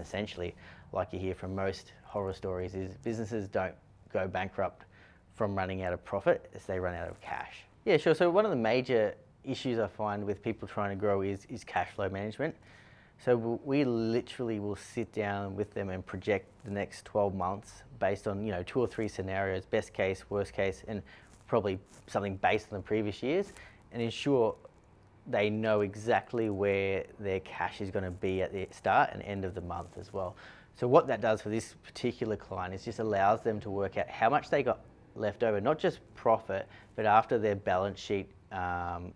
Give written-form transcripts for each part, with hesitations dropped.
essentially, like you hear from most horror stories, is businesses don't go bankrupt from running out of profit as they run out of cash. Yeah, sure. So one of the major issues I find with people trying to grow is cash flow management. So we literally will sit down with them and project the next 12 months based on 2 or 3 scenarios, best case, worst case, and probably something based on the previous years, and ensure they know exactly where their cash is going to be at the start and end of the month as well. So what that does for this particular client is just allows them to work out how much they got left over, not just profit, but after their balance sheet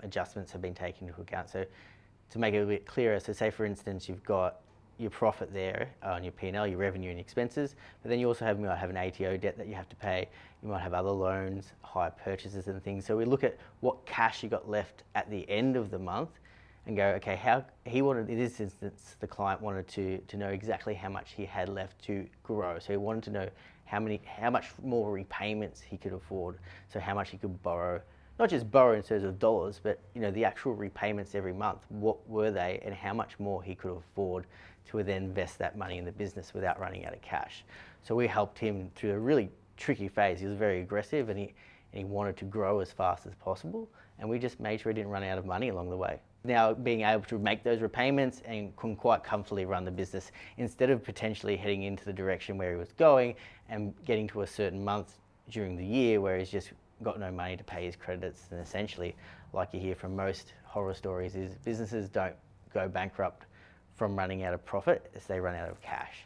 adjustments have been taken into account. So to make it a bit clearer, so say for instance you've got your profit there on your P&L, your revenue and expenses, but then you also might have an ATO debt that you have to pay, you might have other loans, hire purchases and things. So we look at what cash you got left at the end of the month and go, okay, how he wanted, in this instance, the client wanted to know exactly how much he had left to grow. So he wanted to know how much more repayments he could afford, so how much he could borrow. Not just borrow in terms of dollars, but the actual repayments every month, what were they and how much more he could afford to then invest that money in the business without running out of cash. So we helped him through a really tricky phase. He was very aggressive and he wanted to grow as fast as possible, and we just made sure he didn't run out of money along the way. Now being able to make those repayments and can quite comfortably run the business instead of potentially heading into the direction where he was going and getting to a certain month during the year where he's just got no money to pay his credits, and essentially, like you hear from most horror stories, is businesses don't go bankrupt from running out of profit as they run out of cash.